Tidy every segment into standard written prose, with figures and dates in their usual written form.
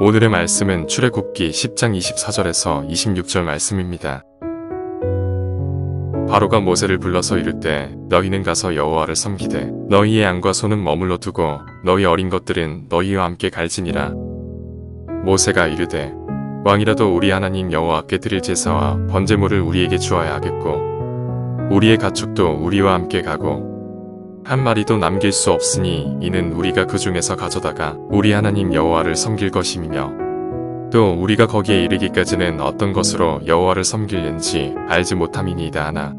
오늘의 말씀은 출애굽기 10장 24절에서 26절 말씀입니다. 바로가 모세를 불러서 이르되 너희는 가서 여호와를 섬기되 너희의 양과 소는 머물러 두고 너희 어린 것들은 너희와 함께 갈지니라. 모세가 이르되 왕이라도 우리 하나님 여호와께 드릴 제사와 번제물을 우리에게 주어야 하겠고 우리의 가축도 우리와 함께 가고 한 마리도 남길 수 없으니 이는 우리가 그 중에서 가져다가 우리 하나님 여호와를 섬길 것임이며 또 우리가 거기에 이르기까지는 어떤 것으로 여호와를 섬길는지 알지 못함이니이다 하나.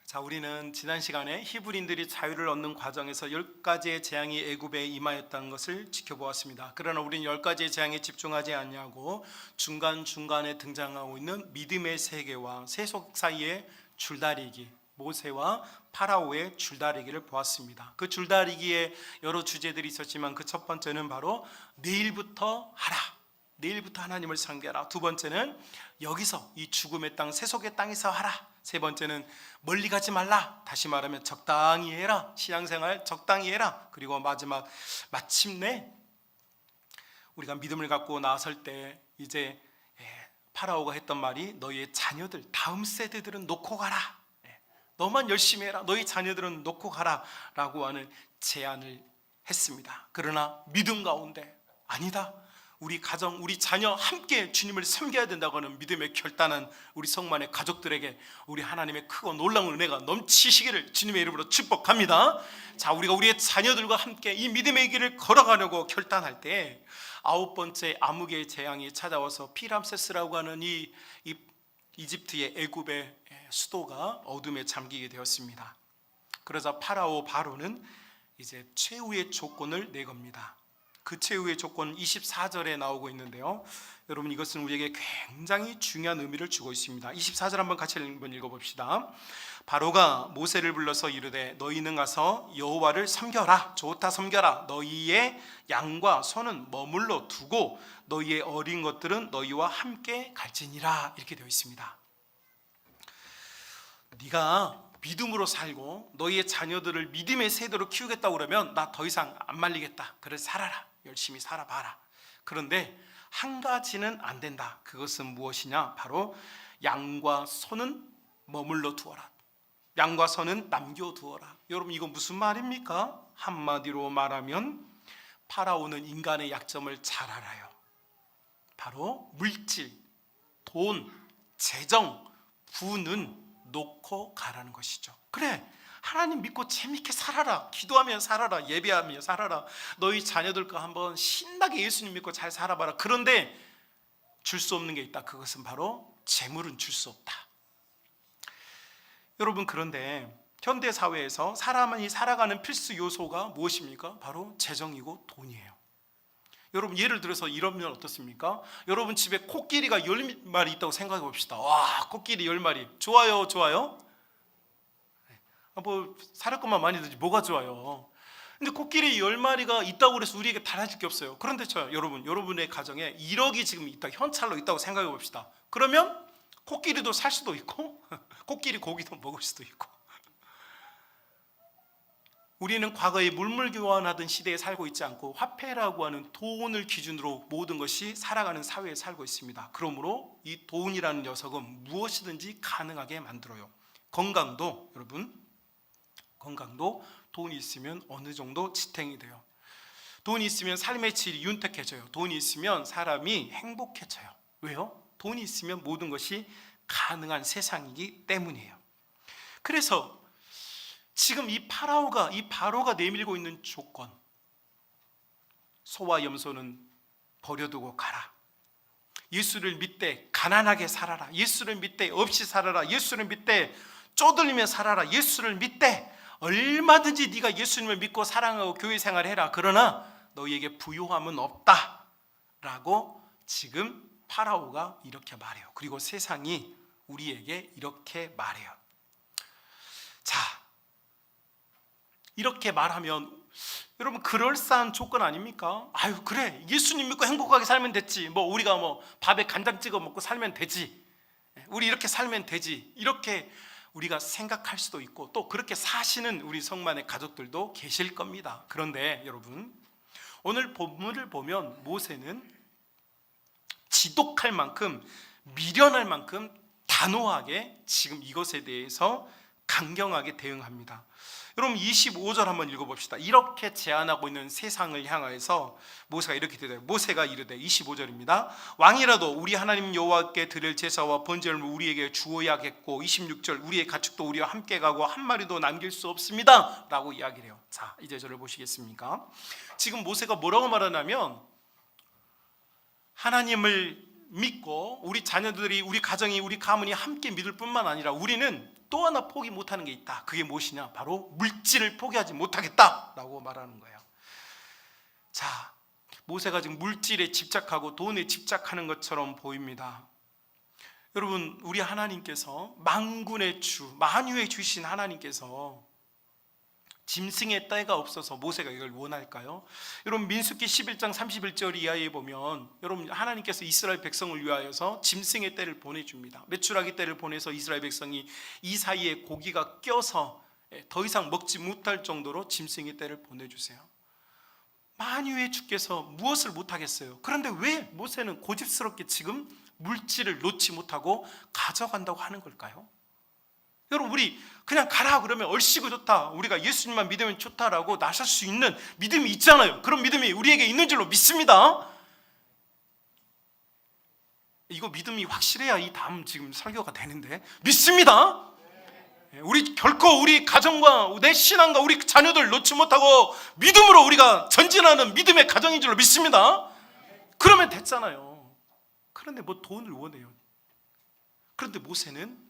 자, 우리는 지난 시간에 히브리인들이 자유를 얻는 과정에서 10가지의 재앙이 애굽에 임하였다는 것을 지켜보았습니다. 그러나 우리는 10가지의 재앙에 집중하지 않냐고 중간중간에 등장하고 있는 믿음의 세계와 세속 사이의 줄다리기, 모세와 파라오의 줄다리기를 보았습니다. 그 줄다리기에 여러 주제들이 있었지만 그 첫 번째는 바로 내일부터 하라, 내일부터 하나님을 상대하라. 두 번째는 여기서 이 죽음의 땅, 세속의 땅에서 하라. 세 번째는 멀리 가지 말라. 다시 말하면 적당히 해라. 신앙생활 적당히 해라. 그리고 마침내 우리가 믿음을 갖고 나설 때 이제 파라오가 했던 말이 너희의 자녀들, 다음 세대들은 놓고 가라. 너만 열심히 해라. 너희 자녀들은 놓고 가라 라고 하는 제안을 했습니다. 그러나 믿음 가운데 아니다, 우리 가정, 우리 자녀 함께 주님을 섬겨야 된다고 하는 믿음의 결단은 우리 성만의 가족들에게 우리 하나님의 크고 놀라운 은혜가 넘치시기를 주님의 이름으로 축복합니다. 자, 우리가 우리의 자녀들과 함께 이 믿음의 길을 걸어가려고 결단할 때 9번째 암흑의 재앙이 찾아와서 피람세스라고 하는 이 이집트의 애굽의 수도가 어둠에 잠기게 되었습니다. 그러자 바로는 이제 최후의 조건을 내겁니다. 그 최후의 조건은 24절에 나오고 있는데요, 여러분 이것은 우리에게 굉장히 중요한 의미를 주고 있습니다. 24절 한번 같이 한번 읽어봅시다. 바로가 모세를 불러서 이르되 너희는 가서 여호와를 섬겨라. 좋다, 섬겨라. 너희의 양과 소는 머물러 두고 너희의 어린 것들은 너희와 함께 갈지니라. 이렇게 되어 있습니다. 네가 믿음으로 살고 너희의 자녀들을 믿음의 세대로 키우겠다고 그러면 나 더 이상 안 말리겠다. 그래서 살아라, 열심히 살아봐라. 그런데 한 가지는 안 된다. 그것은 무엇이냐? 바로 양과 소는 머물러 두어라. 양과 소는 남겨두어라. 여러분 이거 무슨 말입니까? 한마디로 말하면 파라오는 인간의 약점을 잘 알아요. 바로 물질, 돈, 재정, 부는 놓고 가라는 것이죠. 그래, 하나님 믿고 재밌게 살아라. 기도하며 살아라. 예배하며 살아라. 너희 자녀들과 한번 신나게 예수님 믿고 잘 살아봐라. 그런데 줄 수 없는 게 있다. 그것은 바로 재물은 줄 수 없다. 여러분, 그런데 현대 사회에서 사람이 살아가는 필수 요소가 무엇입니까? 바로 재정이고 돈이에요. 여러분 예를 들어서 이러면 어떻습니까? 여러분 집에 코끼리가 10마리 있다고 생각해 봅시다. 와, 코끼리 10마리 좋아요, 좋아요? 뭐 살을 것만 많이 드지 뭐가 좋아요? 근데 코끼리 10마리가 있다고 그래서 우리에게 달라질 게 없어요. 그런데 여러분의 가정에 1억이 지금 있다, 현찰로 있다고 생각해 봅시다. 그러면 코끼리도 살 수도 있고 코끼리 고기도 먹을 수도 있고, 우리는 과거에 물물 교환하던 시대에 살고 있지 않고 화폐라고 하는 돈을 기준으로 모든 것이 살아가는 사회에 살고 있습니다. 그러므로 이 돈이라는 녀석은 무엇이든지 가능하게 만들어요. 건강도, 여러분, 건강도 돈이 있으면 어느 정도 지탱이 돼요. 돈이 있으면 삶의 질이 윤택해져요. 돈이 있으면 사람이 행복해져요. 왜요? 돈이 있으면 모든 것이 가능한 세상이기 때문이에요. 그래서 지금 이 바로가 내밀고 있는 조건, 소와 염소는 버려두고 가라. 예수를 믿되 가난하게 살아라. 예수를 믿되 없이 살아라. 예수를 믿되 쪼들리며 살아라. 예수를 믿되 얼마든지 네가 예수님을 믿고 사랑하고 교회 생활해라. 그러나 너희에게 부요함은 없다 라고 지금 파라오가 이렇게 말해요. 그리고 세상이 우리에게 이렇게 말해요. 자, 이렇게 말하면 여러분 그럴싸한 조건 아닙니까? 아유, 그래, 예수님 믿고 행복하게 살면 됐지. 우리가 밥에 간장 찍어 먹고 살면 되지. 우리 이렇게 살면 되지. 이렇게 우리가 생각할 수도 있고 또 그렇게 사시는 우리 성만의 가족들도 계실 겁니다. 그런데 여러분, 오늘 본문을 보면 모세는 지독할 만큼, 미련할 만큼 단호하게 지금 이것에 대해서 강경하게 대응합니다. 여러분 25절 한번 읽어봅시다. 이렇게 제안하고 있는 세상을 향하여서 모세가 이렇게 대답해요. 모세가 이르되, 25절입니다. 왕이라도 우리 하나님 여호와께 드릴 제사와 번제를 우리에게 주어야겠고, 26절 우리의 가축도 우리와 함께 가고 한 마리도 남길 수 없습니다 라고 이야기를 해요. 자, 이제 저를 보시겠습니까? 지금 모세가 뭐라고 말하냐면, 하나님을 믿고 우리 자녀들이, 우리 가정이, 우리 가문이 함께 믿을 뿐만 아니라 우리는 또 하나 포기 못하는 게 있다. 그게 무엇이냐? 바로 물질을 포기하지 못하겠다라고 말하는 거예요. 자, 모세가 지금 물질에 집착하고 돈에 집착하는 것처럼 보입니다. 여러분, 우리 하나님께서 만군의 주, 만유의 주신 하나님께서 짐승의 때가 없어서 모세가 이걸 원할까요? 여러분 민수기 11장 31절 이하에 보면, 여러분 하나님께서 이스라엘 백성을 위하여서 짐승의 때를 보내줍니다. 메추라기 때를 보내서 이스라엘 백성이 이 사이에 고기가 껴서 더 이상 먹지 못할 정도로 짐승의 때를 보내주세요. 만유의 주께서 무엇을 못하겠어요? 그런데 왜 모세는 고집스럽게 지금 물질을 놓지 못하고 가져간다고 하는 걸까요? 여러분, 우리 그냥 가라 그러면 얼씨구 좋다, 우리가 예수님만 믿으면 좋다라고 나설 수 있는 믿음이 있잖아요. 그런 믿음이 우리에게 있는 줄로 믿습니다. 이거 믿음이 확실해야 이 다음 지금 설교가 되는데, 믿습니다. 우리 결코 우리 가정과 내 신앙과 우리 자녀들 놓지 못하고 믿음으로 우리가 전진하는 믿음의 가정인 줄로 믿습니다. 그러면 됐잖아요. 그런데 뭐 돈을 원해요. 그런데 모세는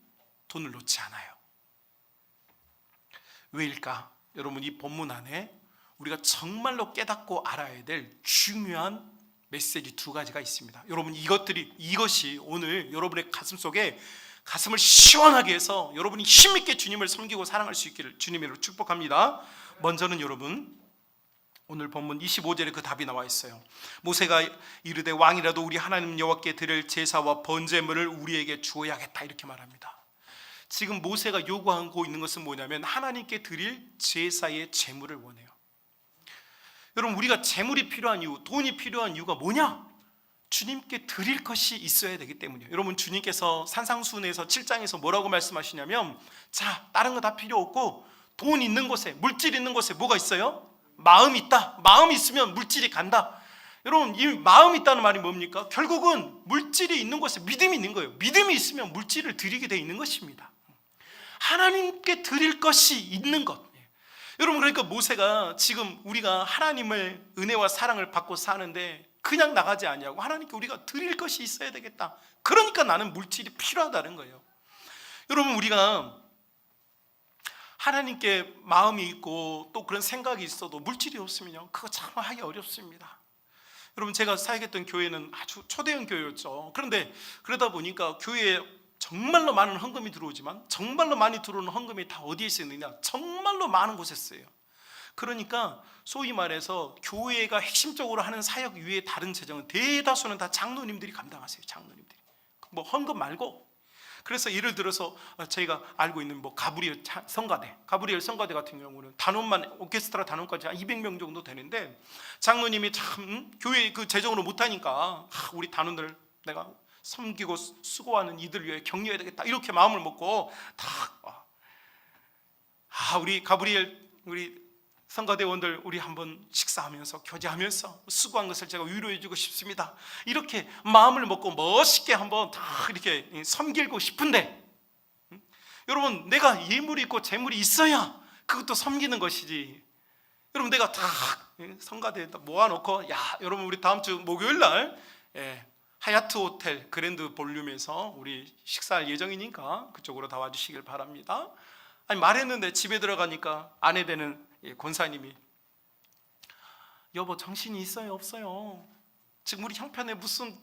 돈을 놓지 않아요. 왜일까? 여러분, 이 본문 안에 우리가 정말로 깨닫고 알아야 될 중요한 메시지 두 가지가 있습니다. 여러분, 이것이 오늘 여러분의 가슴 속에 가슴을 시원하게 해서 여러분이 힘있게 주님을 섬기고 사랑할 수 있기를 주님으로 축복합니다. 먼저는 여러분, 오늘 본문 25절에 그 답이 나와 있어요. 모세가 이르되 왕이라도 우리 하나님 여호와께 드릴 제사와 번제물을 우리에게 주어야겠다, 이렇게 말합니다. 지금 모세가 요구하고 있는 것은 뭐냐면 하나님께 드릴 제사의 제물을 원해요. 여러분, 우리가 제물이 필요한 이유, 돈이 필요한 이유가 뭐냐? 주님께 드릴 것이 있어야 되기 때문이에요. 여러분, 주님께서 산상수훈에서 7장에서 뭐라고 말씀하시냐면, 자, 다른 거 다 필요 없고 돈 있는 곳에, 물질 있는 곳에 뭐가 있어요? 마음이 있다. 마음이 있으면 물질이 간다. 여러분, 이 마음이 있다는 말이 뭡니까? 결국은 물질이 있는 곳에 믿음이 있는 거예요. 믿음이 있으면 물질을 드리게 돼 있는 것입니다. 하나님께 드릴 것이 있는 것. 여러분, 그러니까 모세가 지금 우리가 하나님을 은혜와 사랑을 받고 사는데 그냥 나가지 아니하고 하나님께 우리가 드릴 것이 있어야 되겠다. 그러니까 나는 물질이 필요하다는 거예요. 여러분, 우리가 하나님께 마음이 있고 또 그런 생각이 있어도 물질이 없으면요, 그거 참 하기 어렵습니다. 여러분, 제가 사역했던 교회는 아주 초대형 교회였죠. 그런데 그러다 보니까 교회에 정말로 많은 헌금이 들어오지만 정말로 많이 들어오는 헌금이 다 어디에 쓰느냐? 정말로 많은 곳에 써요. 그러니까 소위 말해서 교회가 핵심적으로 하는 사역 위에 다른 재정은 대다수는 다 장로님들이 감당하세요. 장로님들이. 뭐 헌금 말고. 그래서 예를 들어서 저희가 알고 있는 뭐 가브리엘 성가대 같은 경우는 단원만, 오케스트라 단원까지 한 200명 정도 되는데, 장로님이 참 교회 그 재정으로 못하니까 우리 단원들 내가 섬기고 수고하는 이들 위해 격려해야 되겠다, 이렇게 마음을 먹고 다 우리 가브리엘, 우리 성가대원들 우리 한번 식사하면서 교제하면서 수고한 것을 제가 위로해주고 싶습니다, 이렇게 마음을 먹고 멋있게 한번 다 이렇게 섬기고 싶은데, 여러분, 내가 예물이 있고 재물이 있어야 그것도 섬기는 것이지. 여러분, 내가 다 성가대에다 모아놓고, 야, 여러분, 우리 다음 주 목요일 날 하얏트 호텔 그랜드 볼륨에서 우리 식사할 예정이니까 그쪽으로 다 와주시길 바랍니다. 아니, 말했는데 집에 들어가니까 아내 되는 권사님이, 여보, 정신이 있어요 없어요? 지금 우리 형편에 무슨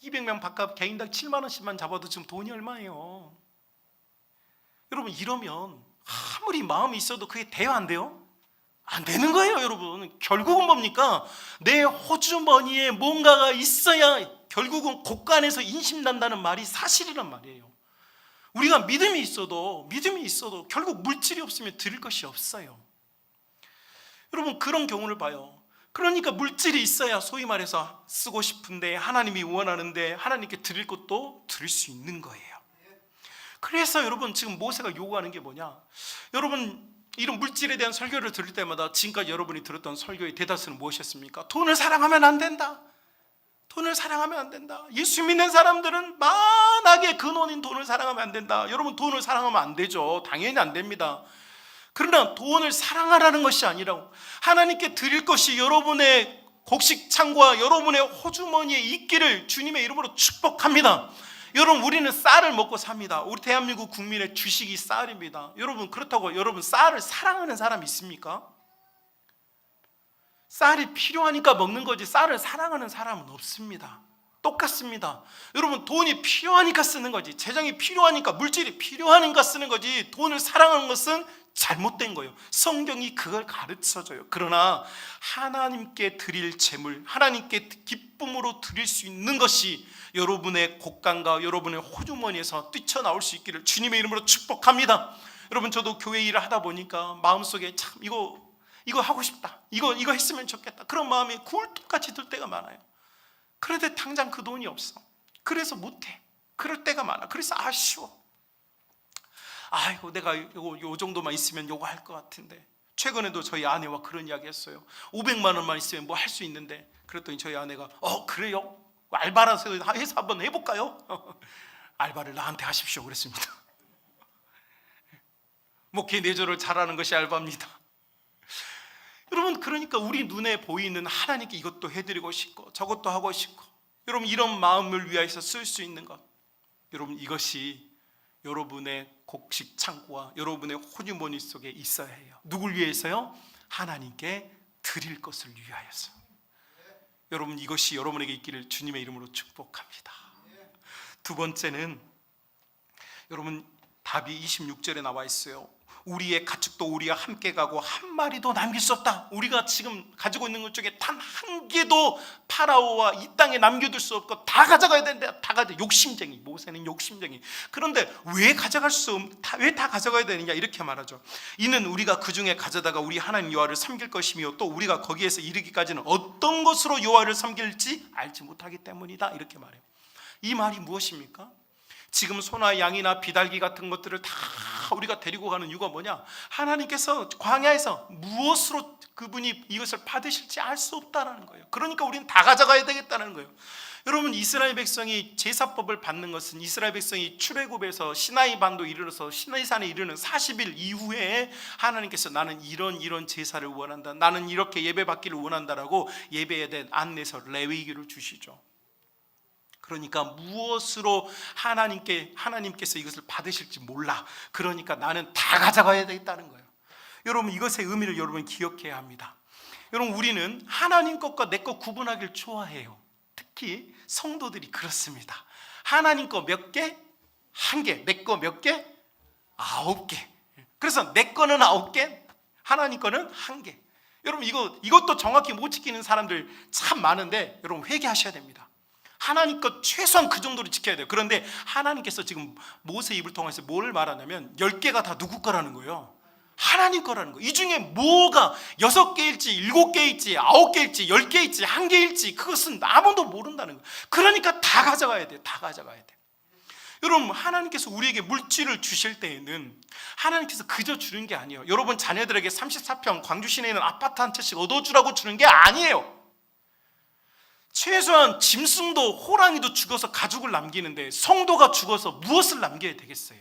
200명 바깥 개인당 7만 원씩만 잡아도 지금 돈이 얼마예요? 여러분, 이러면 아무리 마음이 있어도 그게 돼요 안 돼요? 안 되는 거예요. 여러분, 결국은 뭡니까? 내 호주머니에 뭔가가 있어야 결국은 곳간에서 인심난다는 말이 사실이란 말이에요. 우리가 믿음이 있어도 결국 물질이 없으면 드릴 것이 없어요. 여러분, 그런 경우를 봐요. 그러니까 물질이 있어야 소위 말해서 쓰고 싶은데 하나님이 원하는데 하나님께 드릴 것도 드릴 수 있는 거예요. 그래서 여러분 지금 모세가 요구하는 게 뭐냐? 여러분 이런 물질에 대한 설교를 들을 때마다 지금까지 여러분이 들었던 설교의 대다수는 무엇이었습니까? 돈을 사랑하면 안 된다. 돈을 사랑하면 안 된다. 예수 믿는 사람들은 만하게 근원인 돈을 사랑하면 안 된다. 여러분 돈을 사랑하면 안 되죠. 당연히 안 됩니다. 그러나 돈을 사랑하라는 것이 아니라 하나님께 드릴 것이 여러분의 곡식 창고와 여러분의 호주머니에 있기를 주님의 이름으로 축복합니다. 여러분 우리는 쌀을 먹고 삽니다. 우리 대한민국 국민의 주식이 쌀입니다. 여러분 그렇다고 여러분 쌀을 사랑하는 사람 있습니까? 쌀이 필요하니까 먹는 거지 쌀을 사랑하는 사람은 없습니다. 똑같습니다. 여러분 돈이 필요하니까 쓰는 거지, 재정이 필요하니까, 물질이 필요하니까 쓰는 거지, 돈을 사랑하는 것은 잘못된 거예요. 성경이 그걸 가르쳐줘요. 그러나 하나님께 드릴 재물, 하나님께 기쁨으로 드릴 수 있는 것이 여러분의 곳간과 여러분의 호주머니에서 뛰쳐나올 수 있기를 주님의 이름으로 축복합니다. 여러분 저도 교회 일을 하다 보니까 마음속에 참 이거 하고 싶다, 이거 했으면 좋겠다, 그런 마음이 굴뚝같이 들 때가 많아요. 그런데 당장 그 돈이 없어. 그래서 못해. 그럴 때가 많아. 그래서 아쉬워. 아이고 내가 요 정도만 있으면 요거 할 것 같은데. 최근에도 저희 아내와 그런 이야기 했어요. 500만 원만 있으면 뭐 할 수 있는데. 그랬더니 저희 아내가 그래요? 알바라서 해서 한번 해볼까요? 알바를 나한테 하십시오 그랬습니다. 목회 내조를 잘하는 것이 알바입니다. 여러분 그러니까 우리 눈에 보이는 하나님께 이것도 해드리고 싶고 저것도 하고 싶고, 여러분 이런 마음을 위하여서 쓸 수 있는 것, 여러분 이것이 여러분의 곡식 창고와 여러분의 호주머니 속에 있어야 해요. 누굴 위해서요? 하나님께 드릴 것을 위하여서. 여러분 이것이 여러분에게 있기를 주님의 이름으로 축복합니다. 두 번째는 여러분 답이 26절에 나와 있어요. 우리의 가축도 우리가 함께 가고 한 마리도 남길 수 없다. 우리가 지금 가지고 있는 것 중에 단 한 개도 파라오와 이 땅에 남겨둘 수 없고 다 가져가야 되는데 다 욕심쟁이, 모세는 욕심쟁이. 그런데 왜 다 가져가야 되느냐 이렇게 말하죠. 이는 우리가 그 중에 가져다가 우리 하나님 여호와를 섬길 것이며 또 우리가 거기에서 이르기까지는 어떤 것으로 여호와를 섬길지 알지 못하기 때문이다 이렇게 말해요. 이 말이 무엇입니까? 지금 소나 양이나 비달기 같은 것들을 다 우리가 데리고 가는 이유가 뭐냐? 하나님께서 광야에서 무엇으로 그분이 이것을 받으실지 알 수 없다라는 거예요. 그러니까 우리는 다 가져가야 되겠다는 거예요. 여러분 이스라엘 백성이 제사법을 받는 것은 이스라엘 백성이 출애굽에서 시나이 반도 이르러서 시나이산에 이르는 40일 이후에 하나님께서 나는 이런 제사를 원한다, 나는 이렇게 예배 받기를 원한다라고 예배에 대한 안내서 레위기를 주시죠. 그러니까 무엇으로 하나님께서 이것을 받으실지 몰라. 그러니까 나는 다 가져가야 되겠다는 거예요. 여러분 이것의 의미를 여러분 기억해야 합니다. 여러분 우리는 하나님 것과 내 것 구분하기를 좋아해요. 특히 성도들이 그렇습니다. 하나님 거 몇 개? 한 개. 내 거 몇 개? 9개. 그래서 내 거는 9개, 하나님 거는 1개. 여러분 이것도 정확히 못 지키는 사람들 참 많은데 여러분 회개하셔야 됩니다. 하나님 것 최소한 그 정도로 지켜야 돼요. 그런데 하나님께서 지금 모세 입을 통해서 뭘 말하냐면 10개가 다 누구 거라는 거예요. 하나님 거라는 거예요. 이 중에 뭐가 6개일지 7개일지 9개일지 10개일지 1개일지 그것은 아무도 모른다는 거예요. 그러니까 다 가져가야 돼요. 다 가져가야 돼요. 여러분 하나님께서 우리에게 물질을 주실 때에는 하나님께서 그저 주는 게 아니에요. 여러분 자녀들에게 34평 광주 시내에 있는 아파트 한 채씩 얻어주라고 주는 게 아니에요. 최소한 짐승도 호랑이도 죽어서 가죽을 남기는데 성도가 죽어서 무엇을 남겨야 되겠어요?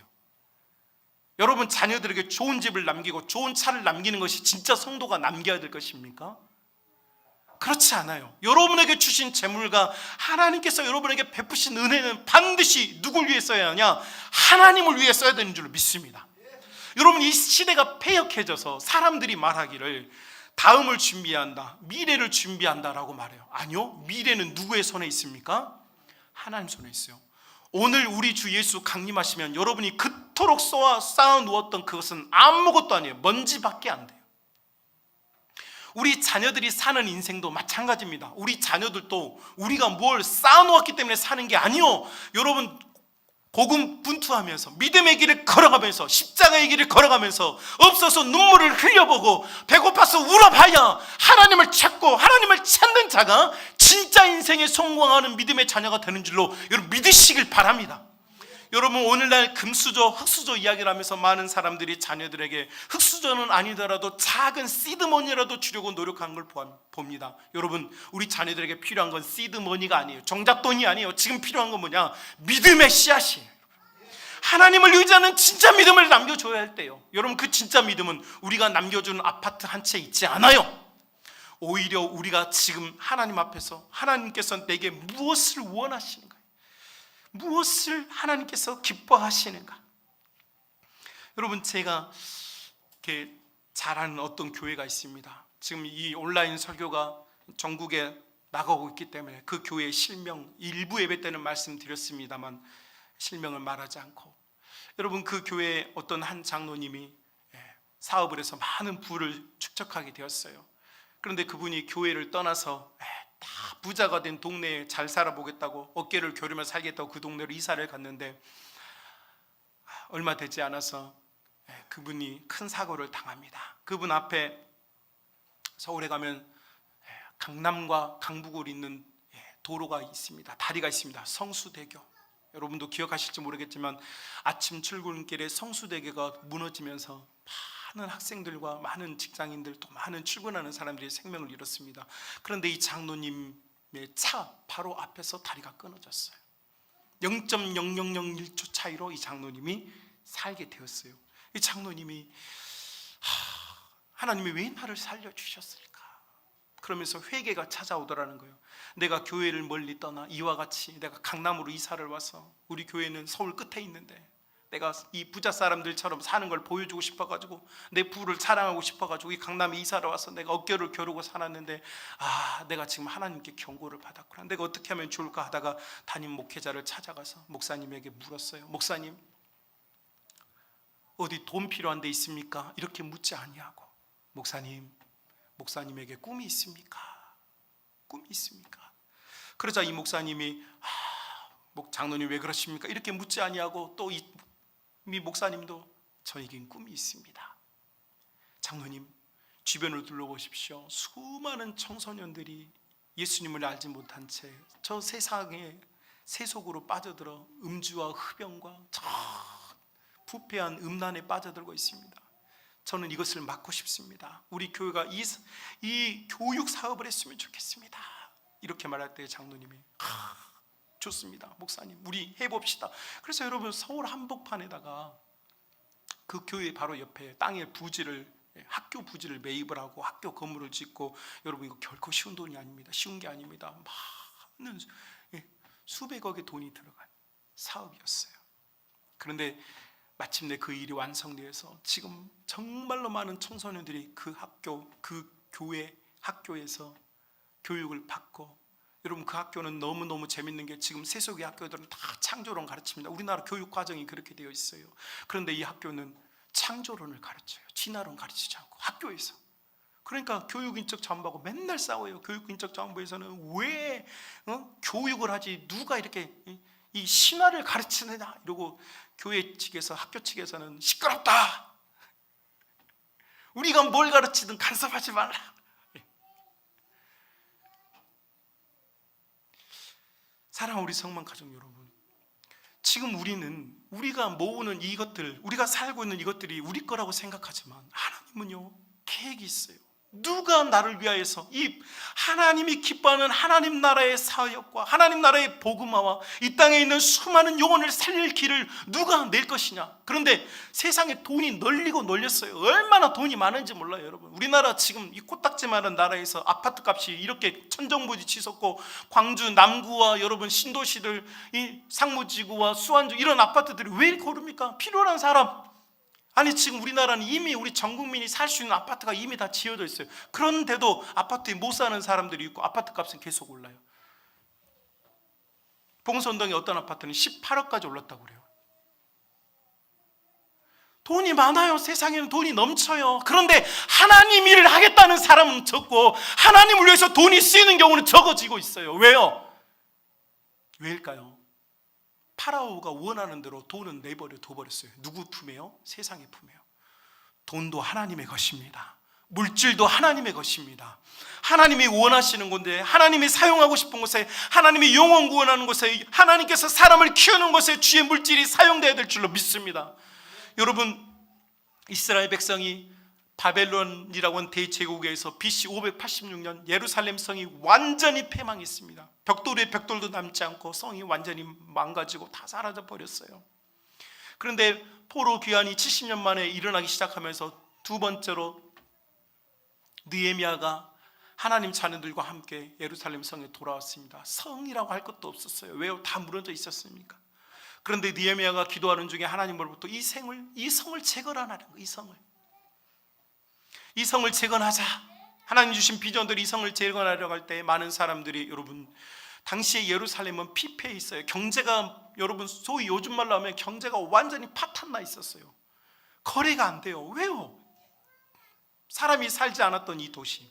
여러분 자녀들에게 좋은 집을 남기고 좋은 차를 남기는 것이 진짜 성도가 남겨야 될 것입니까? 그렇지 않아요. 여러분에게 주신 재물과 하나님께서 여러분에게 베푸신 은혜는 반드시 누굴 위해 써야 하냐? 하나님을 위해 써야 되는 줄로 믿습니다. 여러분 이 시대가 패역해져서 사람들이 말하기를 다음을 준비한다, 미래를 준비한다라고 말해요. 아니요, 미래는 누구의 손에 있습니까? 하나님 손에 있어요. 오늘 우리 주 예수 강림하시면 여러분이 그토록 쌓아 누웠던 그것은 아무것도 아니에요. 먼지밖에 안 돼요. 우리 자녀들이 사는 인생도 마찬가지입니다. 우리 자녀들도 우리가 뭘 쌓아 놓았기 때문에 사는 게 아니요, 여러분 고군분투하면서 믿음의 길을 걸어가면서 십자가의 길을 걸어가면서 없어서 눈물을 흘려보고 배고파서 울어봐야 하나님을 찾고 하나님을 찾는 자가 진짜 인생에 성공하는 믿음의 자녀가 되는 줄로 여러분 믿으시길 바랍니다. 여러분 오늘날 금수저, 흙수저 이야기를 하면서 많은 사람들이 자녀들에게 흙수저는 아니더라도 작은 시드머니라도 주려고 노력하는 걸 봅니다. 여러분 우리 자녀들에게 필요한 건 시드머니가 아니에요. 정작 돈이 아니에요. 지금 필요한 건 뭐냐? 믿음의 씨앗이에요. 하나님을 의지하는 진짜 믿음을 남겨줘야 할 때요. 여러분 그 진짜 믿음은 우리가 남겨주는 아파트 한 채 있지 않아요. 오히려 우리가 지금 하나님 앞에서 하나님께서 내게 무엇을 원하시는가, 무엇을 하나님께서 기뻐하시는가. 여러분 제가 이렇게 잘 아는 어떤 교회가 있습니다. 지금 이 온라인 설교가 전국에 나가고 있기 때문에 그 교회의 실명, 일부 예배 때는 말씀드렸습니다만 실명을 말하지 않고, 여러분 그 교회의 어떤 한 장로님이 사업을 해서 많은 부를 축적하게 되었어요. 그런데 그분이 교회를 떠나서 다 부자가 된 동네에 잘 살아보겠다고 어깨를 겨루며 살겠다고 그 동네로 이사를 갔는데 얼마 되지 않아서 그분이 큰 사고를 당합니다. 그분 앞에 서울에 가면 강남과 강북을 잇는 도로가 있습니다. 다리가 있습니다. 성수대교. 여러분도 기억하실지 모르겠지만 아침 출근길에 성수대교가 무너지면서 많은 학생들과 많은 직장인들, 또 많은 출근하는 사람들이 생명을 잃었습니다. 그런데 이 장로님의 차 바로 앞에서 다리가 끊어졌어요. 0.0001초 차이로 이 장로님이 살게 되었어요. 이 장로님이 하나님이 왜 나를 살려주셨을까? 그러면서 회개가 찾아오더라는 거예요. 내가 교회를 멀리 떠나 이와 같이 내가 강남으로 이사를 와서, 우리 교회는 서울 끝에 있는데 내가 이 부자 사람들처럼 사는 걸 보여주고 싶어가지고 내 부를 자랑하고 싶어가지고 이 강남에 이사를 와서 내가 어깨를 겨루고 살았는데 내가 지금 하나님께 경고를 받았구나. 내가 어떻게 하면 좋을까 하다가 담임 목회자를 찾아가서 목사님에게 물었어요. 목사님, 어디 돈 필요한 데 있습니까? 이렇게 묻지 아니하고, 목사님에게 꿈이 있습니까? 꿈이 있습니까? 그러자 이 목사님이 장로님 왜 그러십니까? 이렇게 묻지 아니하고 또 이 목사님도 저에겐 꿈이 있습니다. 장로님, 주변을 둘러보십시오. 수많은 청소년들이 예수님을 알지 못한 채 저 세상에 세속으로 빠져들어 음주와 흡연과 저 부패한 음란에 빠져들고 있습니다. 저는 이것을 막고 싶습니다. 우리 교회가 이 교육 사업을 했으면 좋겠습니다. 이렇게 말할 때 장로님이 좋습니다. 목사님, 우리 해봅시다. 그래서 여러분 서울 한복판에다가 그 교회 바로 옆에 땅에 학교 부지를 매입을 하고 학교 건물을 짓고, 여러분 이거 결코 쉬운 돈이 아닙니다. 쉬운 게 아닙니다. 많은 수백억의 돈이 들어간 사업이었어요. 그런데 마침내 그 일이 완성되어서 지금 정말로 많은 청소년들이 그 학교, 그 교회 학교에서 교육을 받고, 여러분 그 학교는 너무너무 재밌는 게 지금 세속의 학교들은 다 창조론 가르칩니다. 우리나라 교육 과정이 그렇게 되어 있어요. 그런데 이 학교는 창조론을 가르쳐요. 진화론 가르치지 않고 학교에서. 그러니까 교육인적 자문부하고 맨날 싸워요. 교육인적 자문부에서는 왜 교육을 하지 누가 이렇게 이 신화를 가르치느냐 이러고, 교회 측에서, 학교 측에서는 시끄럽다, 우리가 뭘 가르치든 간섭하지 말라. 사랑하는 우리 성만 가족 여러분, 지금 우리가 모으는 이것들, 우리가 살고 있는 이것들이 우리 거라고 생각하지만 하나님은요 계획이 있어요. 누가 나를 위하여서 이 하나님이 기뻐하는 하나님 나라의 사역과 하나님 나라의 복음화와 이 땅에 있는 수많은 영혼을 살릴 길을 누가 낼 것이냐. 그런데 세상에 돈이 널리고 널렸어요. 얼마나 돈이 많은지 몰라요. 여러분 우리나라 지금 이 코딱지만한 나라에서 아파트 값이 이렇게 천정부지 치솟고, 광주 남구와 여러분 신도시들, 이 상무지구와 수완주 이런 아파트들이 왜 이렇게 오릅니까? 필요한 사람, 아니 지금 우리나라는 이미 우리 전 국민이 살 수 있는 아파트가 이미 다 지어져 있어요. 그런데도 아파트에 못 사는 사람들이 있고 아파트 값은 계속 올라요. 봉선동의 어떤 아파트는 18억까지 올랐다고 그래요. 돈이 많아요. 세상에는 돈이 넘쳐요. 그런데 하나님 일을 하겠다는 사람은 적고 하나님을 위해서 돈이 쓰이는 경우는 적어지고 있어요. 왜요? 왜일까요? 파라오가 원하는 대로 돈은 내버려 둬버렸어요. 누구 품에요? 세상의 품에요. 돈도 하나님의 것입니다. 물질도 하나님의 것입니다. 하나님이 원하시는 건데, 하나님이 사용하고 싶은 곳에, 하나님이 영혼 구원하는 곳에, 하나님께서 사람을 키우는 곳에 주의 물질이 사용되어야 될 줄로 믿습니다. 여러분, 이스라엘 백성이 바벨론이라고 하는 대제국에서 BC 586년 예루살렘 성이 완전히 패망했습니다. 벽돌에 벽돌도 남지 않고 성이 완전히 망가지고 다 사라져 버렸어요. 그런데 포로 귀환이 70년 만에 일어나기 시작하면서 두 번째로 느헤미야가 하나님 자녀들과 함께 예루살렘 성에 돌아왔습니다. 성이라고 할 것도 없었어요. 왜요? 다 무너져 있었으니까. 그런데 느헤미야가 기도하는 중에 하나님으로부터 이 성을 재건하라는 거예요. 이 성을 재건하자. 하나님 주신 비전들이 이 성을 재건하려고 할 때 많은 사람들이, 여러분, 당시에 예루살렘은 피폐해 있어요. 경제가, 여러분, 소위 요즘 말로 하면 경제가 완전히 파탄나 있었어요. 거래가 안 돼요. 왜요? 사람이 살지 않았던 이 도시,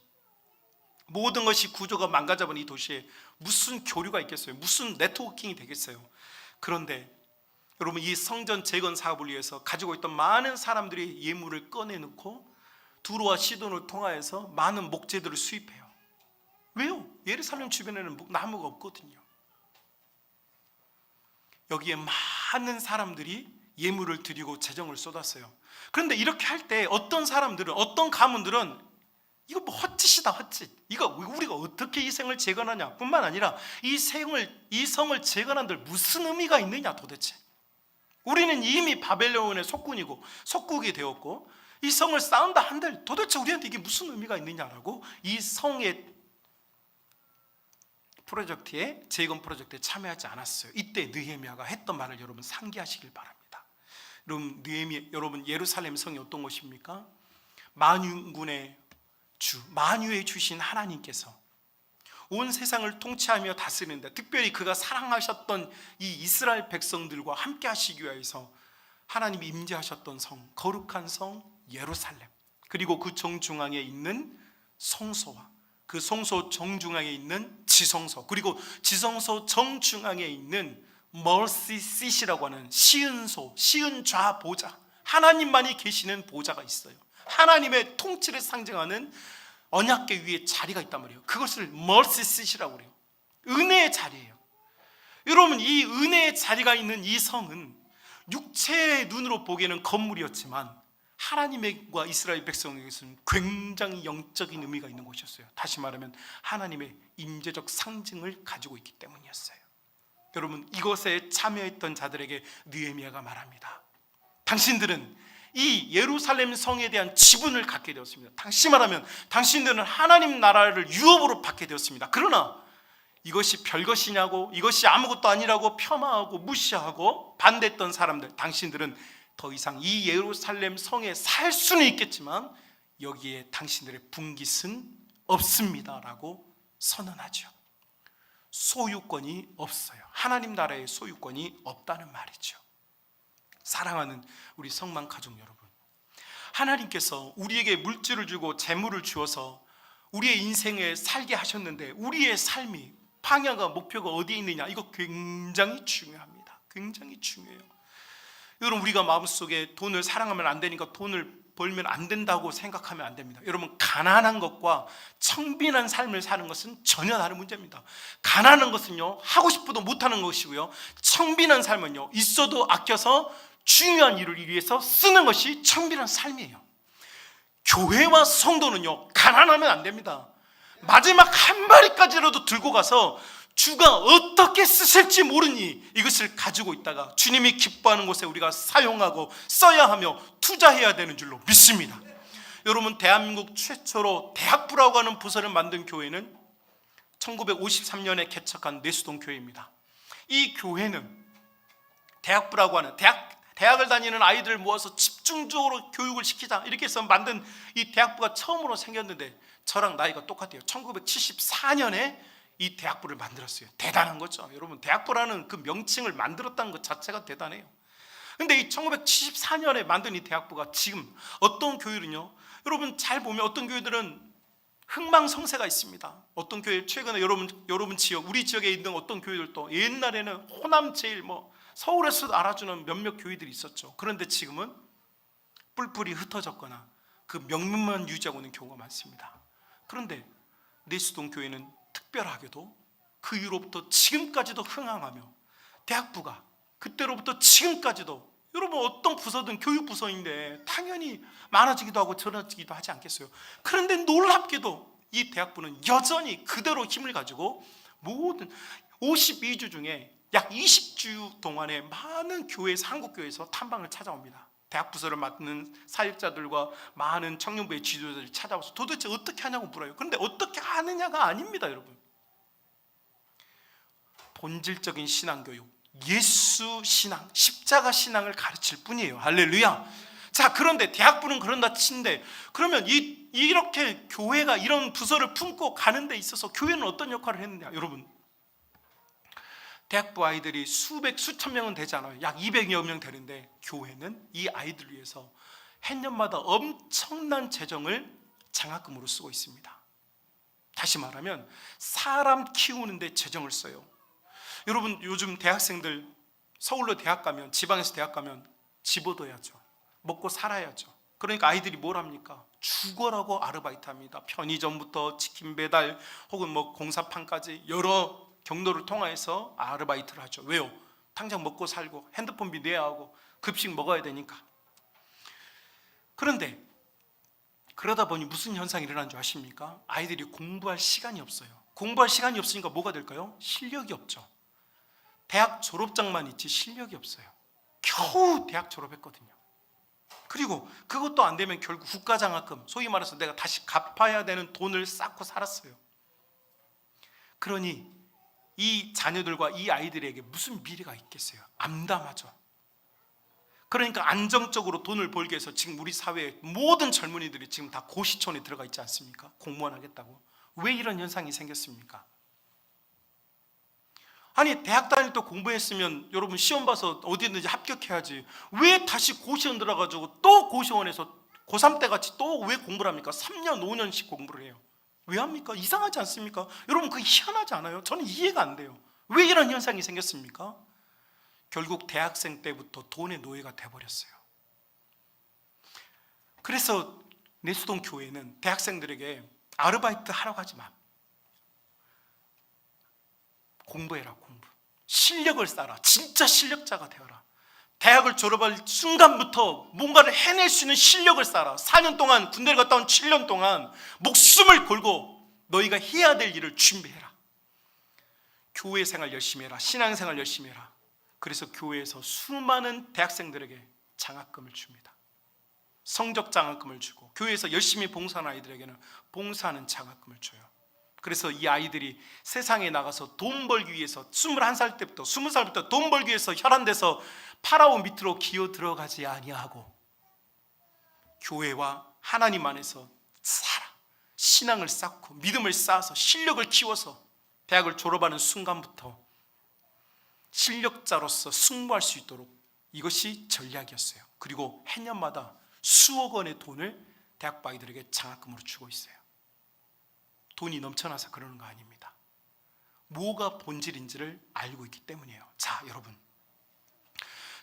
모든 것이 구조가 망가져버린 이 도시에 무슨 교류가 있겠어요? 무슨 네트워킹이 되겠어요? 그런데 여러분, 이 성전 재건 사업을 위해서 가지고 있던 많은 사람들이 예물을 꺼내놓고 두로와 시돈을 통하여서 많은 목재들을 수입해요. 왜요? 예루살렘 주변에는 나무가 없거든요. 여기에 많은 사람들이 예물을 드리고 재정을 쏟았어요. 그런데 이렇게 할 때 어떤 사람들은, 어떤 가문들은 이거 뭐 헛짓이다, 헛짓. 이거 우리가 어떻게 이 성을 재건하냐 뿐만 아니라 이 성을 재건한들 무슨 의미가 있느냐 도대체. 우리는 이미 바벨론의 속국이 되었고 이 성을 쌓은다 한들 도대체 우리한테 이게 무슨 의미가 있느냐라고 이 성의 프로젝트에, 재건 프로젝트에 참여하지 않았어요. 이때 느헤미야가 했던 말을 여러분 상기하시길 바랍니다. 여러분, 예루살렘 성이 어떤 곳입니까? 만군의 주, 만유의 주신 하나님께서 온 세상을 통치하며 다스리는데, 특별히 그가 사랑하셨던 이 이스라엘 백성들과 함께 하시기 위해서 하나님이 임재하셨던 성, 거룩한 성 예루살렘, 그리고 그 정중앙에 있는 성소와 그 성소 정중앙에 있는 지성소, 그리고 지성소 정중앙에 있는 멀시 시시라고 하는 시은소, 시은좌 보좌, 하나님만이 계시는 보좌가 있어요. 하나님의 통치를 상징하는 언약궤 위에 자리가 있단 말이에요. 그것을 멀시 시시라고 그래요. 은혜의 자리예요. 여러분, 이 은혜의 자리가 있는 이 성은 육체의 눈으로 보기에는 건물이었지만 하나님과 이스라엘 백성에게서는 굉장히 영적인 의미가 있는 곳이었어요. 다시 말하면 하나님의 임재적 상징을 가지고 있기 때문이었어요. 여러분, 이것에 참여했던 자들에게 느헤미야가 말합니다. 당신들은 이 예루살렘 성에 대한 지분을 갖게 되었습니다. 다시 말하면 당신들은 하나님 나라를 유업으로 받게 되었습니다. 그러나 이것이 별것이냐고, 이것이 아무것도 아니라고 폄하하고 무시하고 반대했던 사람들, 당신들은 더 이상 이 예루살렘 성에 살 수는 있겠지만 여기에 당신들의 분깃은 없습니다라고 선언하죠. 소유권이 없어요. 하나님 나라의 소유권이 없다는 말이죠. 사랑하는 우리 성만 가족 여러분, 하나님께서 우리에게 물질을 주고 재물을 주어서 우리의 인생에 살게 하셨는데 우리의 삶이, 방향과 목표가 어디에 있느냐, 이거 굉장히 중요합니다. 굉장히 중요해요. 여러분, 우리가 마음속에 돈을 사랑하면 안 되니까 돈을 벌면 안 된다고 생각하면 안 됩니다. 여러분, 가난한 것과 청빈한 삶을 사는 것은 전혀 다른 문제입니다. 가난한 것은요, 하고 싶어도 못하는 것이고요, 청빈한 삶은요, 있어도 아껴서 중요한 일을 위해서 쓰는 것이 청빈한 삶이에요. 교회와 성도는요, 가난하면 안 됩니다. 마지막 한 마리까지라도 들고 가서 주가 어떻게 쓰실지 모르니 이것을 가지고 있다가 주님이 기뻐하는 곳에 우리가 사용하고 써야 하며 투자해야 되는 줄로 믿습니다. 여러분, 대한민국 최초로 대학부라고 하는 부서를 만든 교회는 1953년에 개척한 내수동 교회입니다. 이 교회는 대학부라고 하는 대학을 다니는 아이들을 모아서 집중적으로 교육을 시키자, 이렇게 해서 만든 이 대학부가 처음으로 생겼는데 저랑 나이가 똑같아요. 1974년에 이 대학부를 만들었어요. 대단한 거죠. 여러분, 대학부라는 그 명칭을 만들었다는 것 자체가 대단해요. 근데 이 1974년에 만든 이 대학부가 지금 어떤 교회는요, 여러분 잘 보면 어떤 교회들은 흥망성쇠가 있습니다. 어떤 교회, 최근에 여러분 지역, 우리 지역에 있는 어떤 교회들도 옛날에는 호남제일, 서울에서도 알아주는 몇몇 교회들이 있었죠. 그런데 지금은 뿔뿔이 흩어졌거나 그 명문만 유지하고 있는 경우가 많습니다. 그런데 내수동 교회는 특별하게도 그 이후로부터 지금까지도 흥황하며 대학부가 그때로부터 지금까지도, 여러분 어떤 부서든 교육부서인데 당연히 많아지기도 하고 적어지기도 하지 않겠어요? 그런데 놀랍게도 이 대학부는 여전히 그대로 힘을 가지고 모든 52주 중에 약 20주 동안에 많은 교회에서, 한국교회에서 탐방을 찾아옵니다. 대학부서를 맡는 사역자들과 많은 청년부의 지도자들이 찾아와서 도대체 어떻게 하냐고 물어요. 그런데 어떻게 하느냐가 아닙니다, 여러분. 본질적인 신앙교육, 예수 신앙, 십자가 신앙을 가르칠 뿐이에요. 할렐루야. 자, 그런데 대학부는 그런다 치는데, 그러면 이렇게 교회가 이런 부서를 품고 가는 데 있어서 교회는 어떤 역할을 했느냐? 여러분, 대학부 아이들이 수천 명은 되지 않아요. 약 200여 명 되는데 교회는 이 아이들을 위해서 해년마다 엄청난 재정을 장학금으로 쓰고 있습니다. 다시 말하면 사람 키우는데 재정을 써요. 여러분, 요즘 대학생들 서울로 대학 가면, 지방에서 대학 가면 집어둬야죠. 먹고 살아야죠. 그러니까 아이들이 뭘 합니까? 죽어라고 아르바이트 합니다. 편의점부터 치킨 배달 혹은 공사판까지 여러 경로를 통해서 아르바이트를 하죠. 왜요? 당장 먹고 살고 핸드폰비 내야 하고 급식 먹어야 되니까. 그런데 그러다 보니 무슨 현상이 일어나는 줄 아십니까? 아이들이 공부할 시간이 없어요. 공부할 시간이 없으니까 뭐가 될까요? 실력이 없죠. 대학 졸업장만 있지 실력이 없어요. 겨우 대학 졸업했거든요. 그리고 그것도 안 되면 결국 국가장학금, 소위 말해서 내가 다시 갚아야 되는 돈을 쌓고 살았어요. 그러니 이 자녀들과 이 아이들에게 무슨 미래가 있겠어요? 암담하죠. 그러니까 안정적으로 돈을 벌기 위해서 지금 우리 사회의 모든 젊은이들이 지금 다 고시촌에 들어가 있지 않습니까? 공무원 하겠다고. 왜 이런 현상이 생겼습니까? 아니, 대학 다닐 때 공부했으면 여러분 시험 봐서 어디든지 합격해야지. 왜 다시 고시원 들어가지고 또 고시원에서 고3 때 같이 또 왜 공부를 합니까? 3년 5년씩 공부를 해요. 왜 합니까? 이상하지 않습니까? 여러분, 그게 희한하지 않아요? 저는 이해가 안 돼요. 왜 이런 현상이 생겼습니까? 결국 대학생 때부터 돈의 노예가 돼버렸어요. 그래서 내수동 교회는 대학생들에게 아르바이트 하라고 하지 마. 공부해라, 공부. 실력을 쌓아라. 진짜 실력자가 되어라. 대학을 졸업할 순간부터 뭔가를 해낼 수 있는 실력을 쌓아라. 4년 동안, 군대를 갔다 온 7년 동안 목숨을 걸고 너희가 해야 될 일을 준비해라. 교회 생활 열심히 해라. 신앙생활 열심히 해라. 그래서 교회에서 수많은 대학생들에게 장학금을 줍니다. 성적 장학금을 주고, 교회에서 열심히 봉사하는 아이들에게는 봉사하는 장학금을 줘요. 그래서 이 아이들이 세상에 나가서 돈 벌기 위해서 21살 때부터 20살부터 돈 벌기 위해서 혈안돼서 파라오 밑으로 기어 들어가지 아니하고 교회와 하나님 안에서 살아 신앙을 쌓고 믿음을 쌓아서 실력을 키워서 대학을 졸업하는 순간부터 실력자로서 승부할 수 있도록, 이것이 전략이었어요. 그리고 해년마다 수억 원의 돈을 대학부 아이들에게 장학금으로 주고 있어요. 돈이 넘쳐나서 그러는 거 아닙니다. 뭐가 본질인지를 알고 있기 때문이에요. 자, 여러분,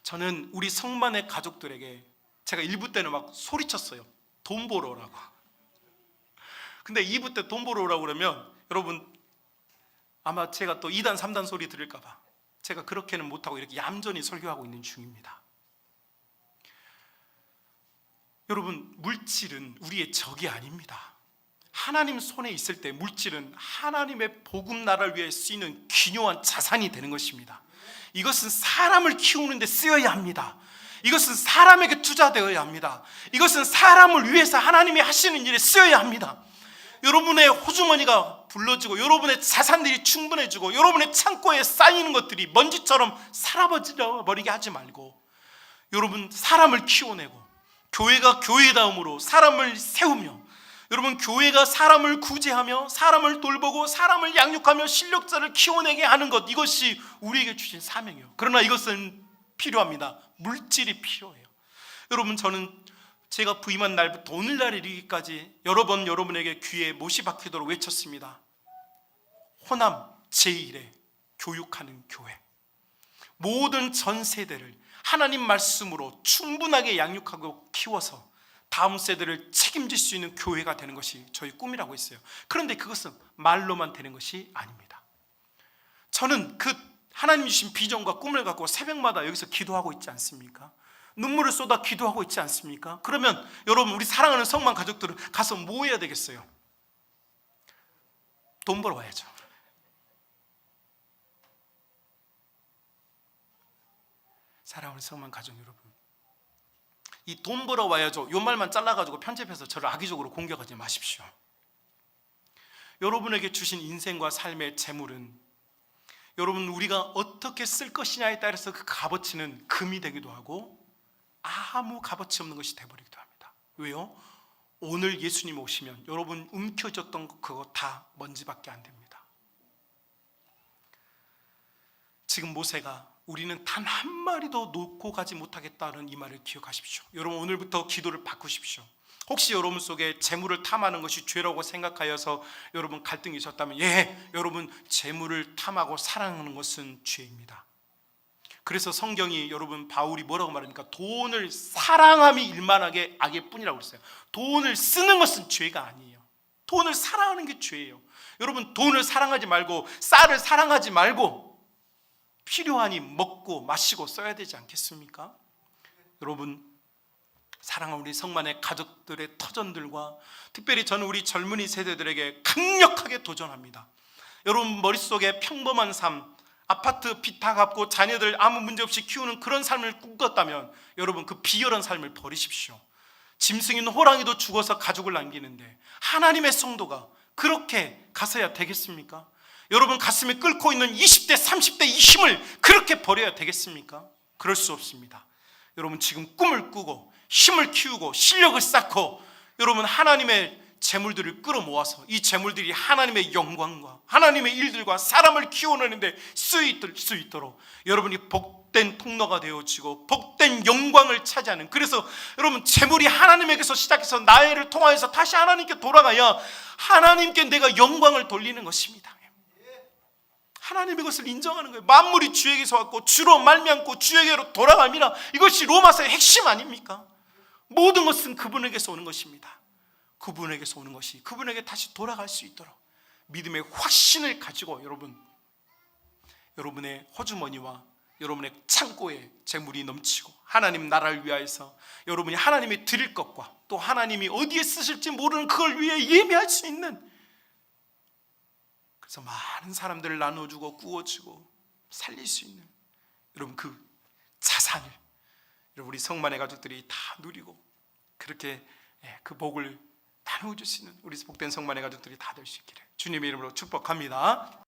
저는 우리 성만의 가족들에게 제가 1부 때는 막 소리쳤어요. 돈 벌어 오라고. 근데 2부 때 돈 벌어 오라고 그러면 여러분 아마 제가 또 2단 3단 소리 들을까 봐 제가 그렇게는 못하고 이렇게 얌전히 설교하고 있는 중입니다. 여러분, 물질은 우리의 적이 아닙니다. 하나님 손에 있을 때 물질은 하나님의 복음 나라를 위해 쓰이는 귀중한 자산이 되는 것입니다. 이것은 사람을 키우는 데 쓰여야 합니다. 이것은 사람에게 투자되어야 합니다. 이것은 사람을 위해서 하나님이 하시는 일에 쓰여야 합니다. 여러분의 호주머니가 불러지고 여러분의 자산들이 충분해지고 여러분의 창고에 쌓이는 것들이 먼지처럼 사라져버리게 하지 말고, 여러분 사람을 키워내고 교회가 교회다움으로 사람을 세우며, 여러분 교회가 사람을 구제하며 사람을 돌보고 사람을 양육하며 실력자를 키워내게 하는 것, 이것이 우리에게 주신 사명이에요. 그러나 이것은 필요합니다. 물질이 필요해요. 여러분, 저는 제가 부임한 날부터 오늘날 이르기까지 여러 번 여러분에게 귀에 못이 박히도록 외쳤습니다. 호남 제1의 교육하는 교회. 모든 전 세대를 하나님 말씀으로 충분하게 양육하고 키워서 다음 세대를 책임질 수 있는 교회가 되는 것이 저희 꿈이라고 했어요. 그런데 그것은 말로만 되는 것이 아닙니다. 저는 그 하나님 주신 비전과 꿈을 갖고 새벽마다 여기서 기도하고 있지 않습니까? 눈물을 쏟아 기도하고 있지 않습니까? 그러면 여러분, 우리 사랑하는 성만 가족들은 가서 뭐 해야 되겠어요? 돈 벌어 와야죠. 사랑하는 성만 가족 여러분, 이 돈 벌어 와야죠, 요 말만 잘라가지고 편집해서 저를 악의적으로 공격하지 마십시오. 여러분에게 주신 인생과 삶의 재물은 여러분, 우리가 어떻게 쓸 것이냐에 따라서 그 값어치는 금이 되기도 하고 아무 값어치 없는 것이 되어버리기도 합니다. 왜요? 오늘 예수님 오시면 여러분 움켜졌던 그거 다 먼지밖에 안 됩니다. 지금 모세가 우리는 단 한 마리도 놓고 가지 못하겠다는 이 말을 기억하십시오. 여러분, 오늘부터 기도를 바꾸십시오. 혹시 여러분 속에 재물을 탐하는 것이 죄라고 생각하여서 여러분 갈등이 있었다면, 여러분, 재물을 탐하고 사랑하는 것은 죄입니다. 그래서 성경이 여러분, 바울이 뭐라고 말합니까? 돈을 사랑함이 일만하게 악의 뿐이라고 그랬어요. 돈을 쓰는 것은 죄가 아니에요. 돈을 사랑하는 게 죄예요. 여러분, 돈을 사랑하지 말고 쌀을 사랑하지 말고 필요하니 먹고 마시고 써야 되지 않겠습니까? 여러분, 사랑하는 우리 성만의 가족들의 터전들과 특별히 저는 우리 젊은이 세대들에게 강력하게 도전합니다. 여러분, 머릿속에 평범한 삶, 아파트 빚 다 갚고 자녀들 아무 문제 없이 키우는 그런 삶을 꿈꿨다면 여러분, 그 비열한 삶을 버리십시오. 짐승인 호랑이도 죽어서 가족을 남기는데 하나님의 성도가 그렇게 가서야 되겠습니까? 여러분, 가슴에 끓고 있는 20대 30대 이 힘을 그렇게 버려야 되겠습니까? 그럴 수 없습니다. 여러분, 지금 꿈을 꾸고 힘을 키우고 실력을 쌓고 여러분, 하나님의 재물들을 끌어모아서 이 재물들이 하나님의 영광과 하나님의 일들과 사람을 키워내는데 쓰일 수 있도록 여러분이 복된 통로가 되어지고 복된 영광을 차지하는, 그래서 여러분, 재물이 하나님에게서 시작해서 나를 통하여서 다시 하나님께 돌아가야 하나님께 내가 영광을 돌리는 것입니다. 하나님의 것을 인정하는 거예요. 만물이 주에게서 왔고 주로 말미암고 주에게로 돌아갑니다. 이것이 로마서의 핵심 아닙니까? 모든 것은 그분에게서 오는 것입니다. 그분에게서 오는 것이 그분에게 다시 돌아갈 수 있도록 믿음의 확신을 가지고 여러분의 호주머니와 여러분의 창고에 재물이 넘치고 하나님 나라를 위하여서 여러분이 하나님이 드릴 것과 또 하나님이 어디에 쓰실지 모르는 그걸 위해 예비할 수 있는, 그래서 많은 사람들을 나눠주고 구워주고 살릴 수 있는 여러분 그 자산을 여러분 우리 성만의 가족들이 다 누리고 그렇게 그 복을 나누어줄 수 있는 우리 복된 성만의 가족들이 다 될 수 있기를 주님의 이름으로 축복합니다.